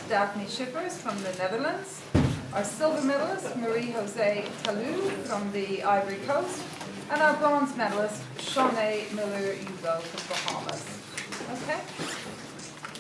Dafne Schippers from the Netherlands. Our silver medalist, Marie-Josée Ta Lou from the Ivory Coast. And our bronze medalist, Shaunae Miller-Uibo from Bahamas. Okay?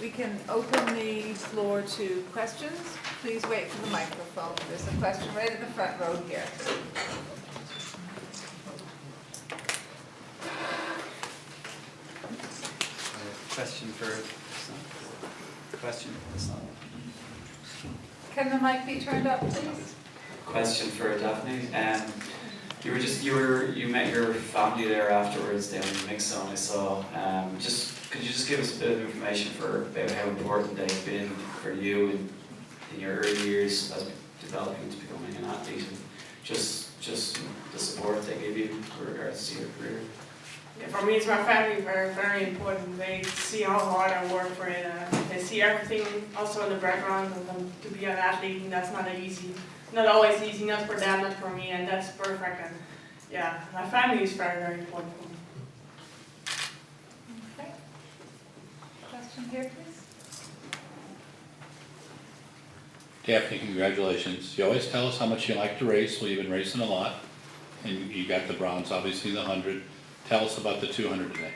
We can open the floor to questions. Please wait for the microphone. There's a question right at the front row here. Question for Can the mic be turned up, please? Question for Daphne. You met your family there afterwards down in Mixon, I saw. Could you just give us a bit of information about how important they've been for you in your early years as developing to becoming an athlete, and just the support they give you with regards to your career? Yeah, for me, it's my family very, very important. They see how hard I work for it. They see everything also in the background, and to be an athlete, and that's not easy. Not always easy, not for them, not for me, and that's perfect. And yeah, my family is very, very important for me. Okay. Question here, please. Daphne, congratulations. You always tell us how much you like to race. Well, you've been racing a lot, and you got the bronze, obviously the 100. Tell us about the 200 today.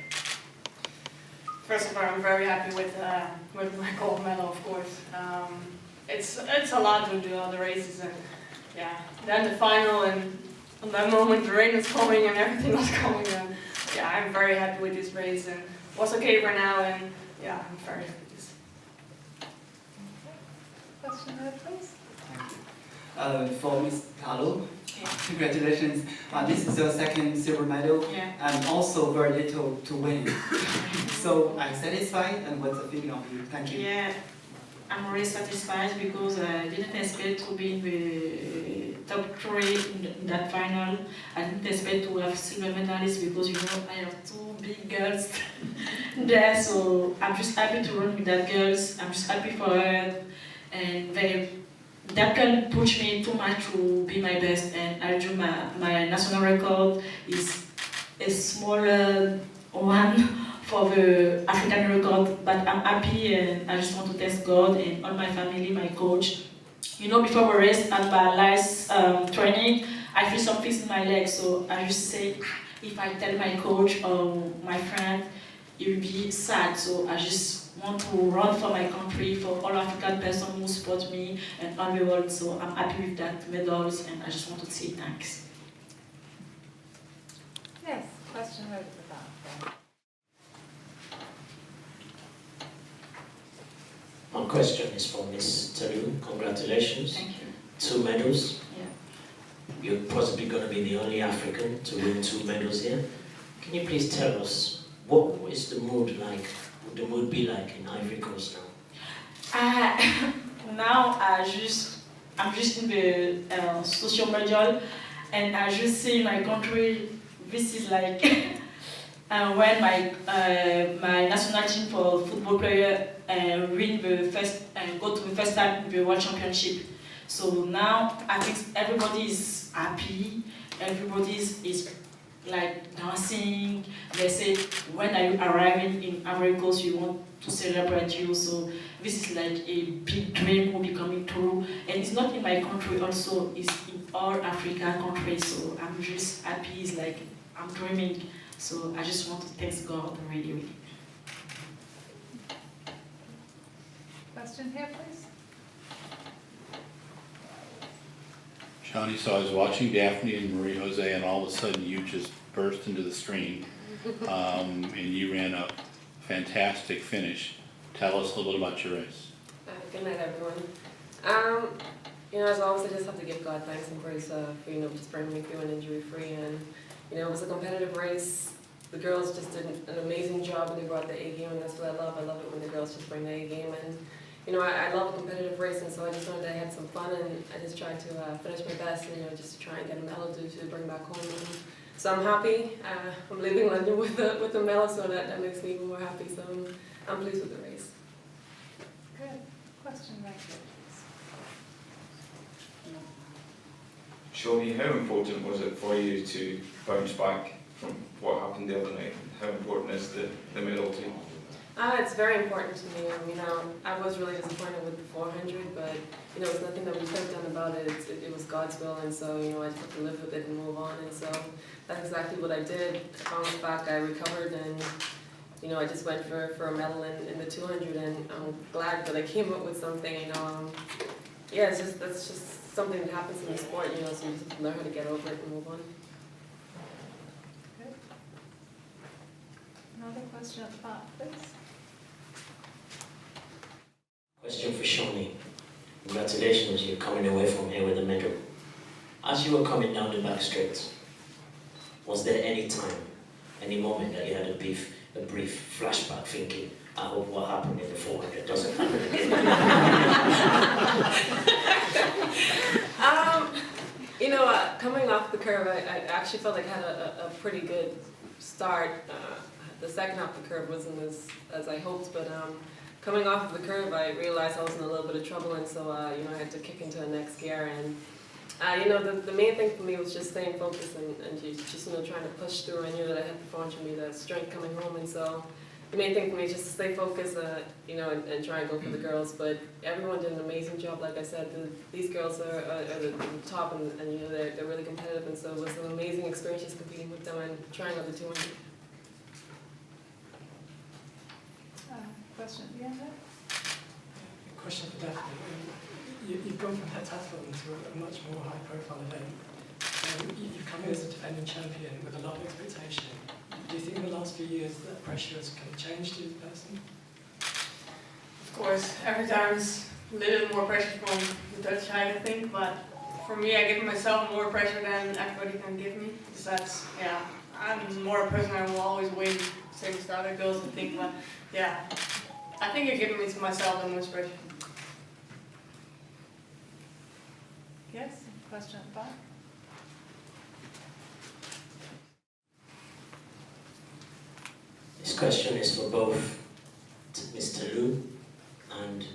First of all, I'm very happy with my gold medal, of course. It's a lot to do all the races, and yeah, then the final, and on that moment the rain was coming and everything was coming, and yeah, I'm very happy with this race, and it was okay for now, and yeah, I'm very happy with this. Question there, please. For Ms. Ta Lou, Yeah. congratulations. This is your second silver medal, Yeah. and also very little to win. So, are you satisfied, and what's the feeling of you? Thank you. Yeah, I'm really satisfied because I didn't expect to be in the top 3 in that final. I didn't expect to have silver medalists because I have 2 big girls there, so I'm just happy to run with that girls. I'm just happy for her, and that can push me too much to be my best, and I do my national record is a smaller one for the African record, but I'm happy, and I just want to thank God and all my family, my coach. Before the race and my last training, I feel some things in my legs, so I just say, if I tell my coach or my friend, it will be sad, so I just want to run for my country, for all African persons who support me and all the world, so I'm happy with that medals, and I just want to say thanks. Yes, question right at the back. My question is for Ms. Ta Lou. Congratulations. Thank you. 2 medals. Yeah. You're possibly going to be the only African to win 2 medals here. Can you please tell us what is the mood like? Would the mood be like in Ivory Coast now? Now I'm just in the social media, and I just see my country. This is like when my national team for football player win the first and go to the first time in the World Championship. So now I think everybody is happy. Everybody is like dancing. They say, when are you arriving in Ivory Coast? We want to celebrate you. So this is like a big dream will be coming true. And it's not in my country also, it's in all African countries. So I'm just happy. It's like I'm dreaming. So I just want to thank God really, really. Question here, please. Shaunae, so I was watching Daphne and Marie-Josée, and all of a sudden you just burst into the screen, and you ran a fantastic finish. Tell us a little bit about your race. Good night, everyone. As always, I just have to give God thanks and praise for just bringing me through and injury-free. And it was a competitive race. The girls just did an amazing job, and they brought the A game, and that's what I love. I love it when the girls just bring the A game. And I love a competitive race, and so I just wanted to have some fun, and I just tried to finish my best, and just to try and get a medal to bring back home. And so I'm happy. I'm leaving London with a medal, so that makes me even more happy. So I'm pleased with the race. Good. Question right here, please. Shaunae, how important was it for you to bounce back from what happened the other night? How important is the medal to you? It's very important to me. I was really disappointed with the 400, but it's nothing that we could have done about it. It was God's will, and so I just have to live with it and move on. And so that's exactly what I did. I bounced back, I recovered, and I just went for a medal in the 200, and I'm glad that I came up with something. Yeah, that's just something that happens in the sport. So you just have to learn how to get over it and move on. Good. Another question at the back, please. Question for Shaunae. Congratulations, you're coming away from here with a medal. As you were coming down the back straight, was there any time, any moment that you had a brief flashback thinking, I hope what happened in the 400 doesn't happen again? Coming off the curve, I actually felt like I had a pretty good start. The second half of the curve wasn't as I hoped, but coming off of the curve, I realized I was in a little bit of trouble, and so I had to kick into the next gear. And the main thing for me was just staying focused and just trying to push through. I knew that I had the 400 meter strength coming home, and so the main thing for me is just to stay focused, and try and go for the girls. But everyone did an amazing job. Like I said, these girls are the top, and they're really competitive, and so it was an amazing experience just competing with them and trying out the 200. Question at the end there? Question for Daphne. You've gone from heptathlon to a much more high-profile event. You've come in as a defending champion with a lot of expectation. Do you think in the last few years that pressure has kind of changed you as a person? Of course, every time it's a little more pressure from the Dutch side, I think, but for me, I give myself more pressure than everybody can give me. Because that's, I'm more a person I will always win, same as the other girls, I think, but I think you're giving me to myself the most pressure. Yes, question at the back. This question is for both Mr. Lou and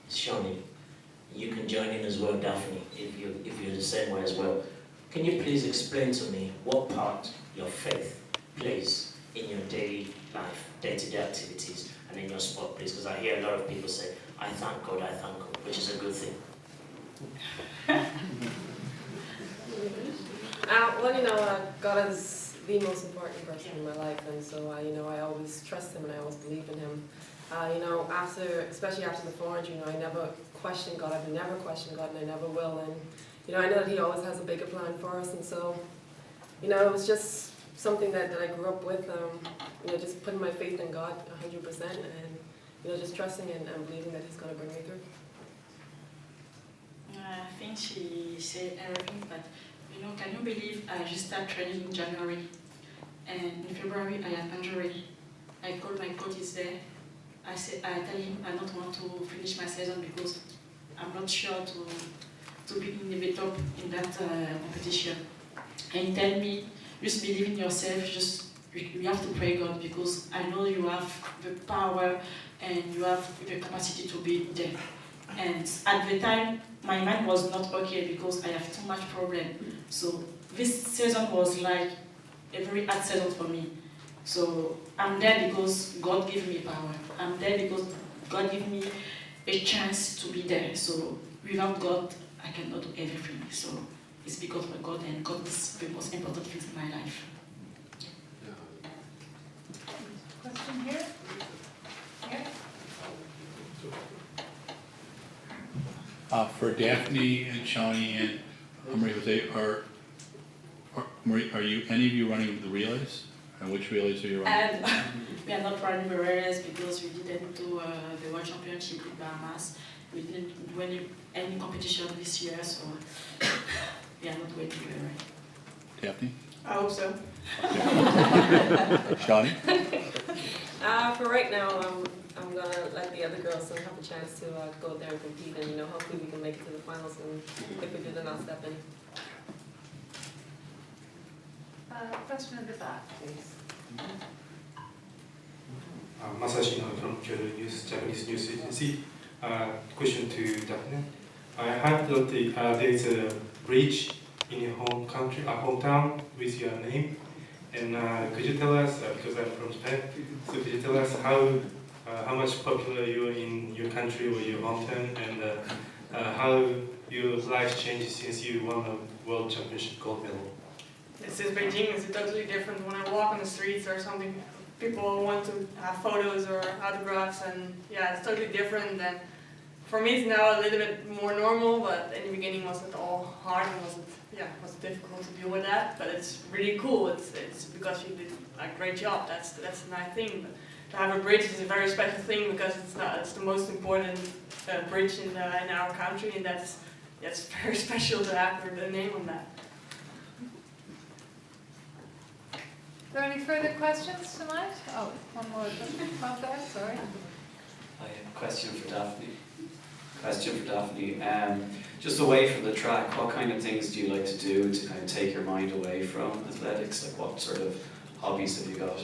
Shaunae. You can join in as well, Daphne, if you're the same way as well. Can you please explain to me what part your faith plays in your daily life, day-to-day activities, and in your sport, please? Because I hear a lot of people say, I thank God, which is a good thing. God is the most important person in my life, and so I always trust Him and I always believe in Him. Especially after the 400, I never questioned God. I've never questioned God, and I never will. And I know that He always has a bigger plan for us, and so it was just something that I grew up with. Just putting my faith in God 100%, and just trusting and believing that He's going to bring me through. I think she said everything, but can you believe I just started training in January, and in February I had injury. I called my coach there. I tell him I don't want to finish my season because I'm not sure to be in the top in that competition. And he tell me, just believe in yourself, you have to pray God, because I know you have the power and you have the capacity to be there. And at the time, my mind was not okay because I have too much problem. So this season was like a very hard season for me. So I'm there because God gave me power. I'm there because God gave me a chance to be there. So without God, I cannot do everything. So it's because of God, and God is the most important thing in my life. Question here? For Daphne and Shaunae and Marie-Josée, are you any of you running the relays? And which relays are you running? And we are not running the relays because we didn't do the World Championship in Bahamas. We didn't do any competition this year, so we are not going to do it right. Daphne? I hope so. Shaunae? For right now, I'm going to let the other girls have a chance to go there and compete, and hopefully we can make it to the finals, and if we do, then I'll step in. Question at the back, please. Masashi from Kyoto News, Japanese news agency. Question to Daphne. I heard that there is a bridge in your home country, hometown with your name. And could you tell us, because I'm from Spain, so could you tell us how how much popular you are in your country or your hometown, and how your life changed since you won a World Championship gold medal. This is Beijing, it's totally different. When I walk on the streets or something, people want to have photos or autographs, and yeah, it's totally different. And for me, it's now a little bit more normal, but in the beginning, was it all hard and was difficult to deal with that. But it's really cool. It's because you did a great job. That's the nice thing. But to have a bridge is a very special thing because it's the most important bridge in our country, and that's very special to have the name on that. Are there any further questions tonight? Oh, one more up there, sorry. I have a question for Dafne. Just away from the track, what kind of things do you like to do to kind of take your mind away from athletics? Like what sort of hobbies have you got?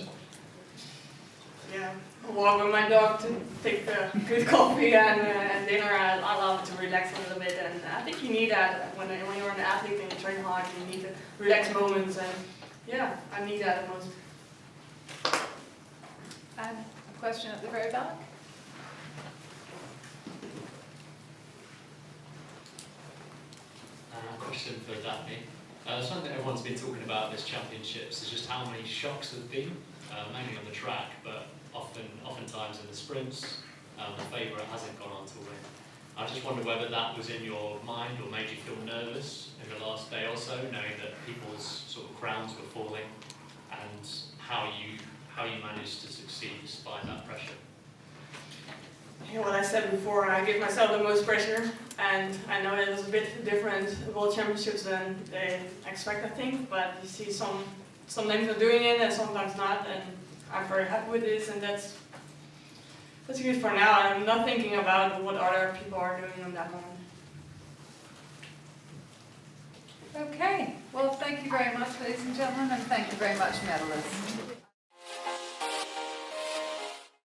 Yeah, walk with my dog to take good coffee and dinner. I love to relax a little bit, and I think you need that when you're an athlete and you train hard. You need to relax moments, and yeah, I need that the most. And a question at the very back. Question for Dafne. Something everyone's been talking about this championships is just how many shocks there have been, mainly on the track, but oftentimes in the sprints, the favourite hasn't gone on to win. I just wonder whether that was in your mind or made you feel nervous in the last day or so, knowing that people's sort of crowns were falling, and how you managed to succeed despite that pressure. Yeah, what I said before, I give myself the most pressure, and I know it was a bit different World Championships than they expect, I think, but you see sometimes are doing it and sometimes not, and I'm very happy with this, and that's good for now. I'm not thinking about what other people are doing on that moment. Okay, well, thank you very much, ladies and gentlemen, and thank you very much, medalists.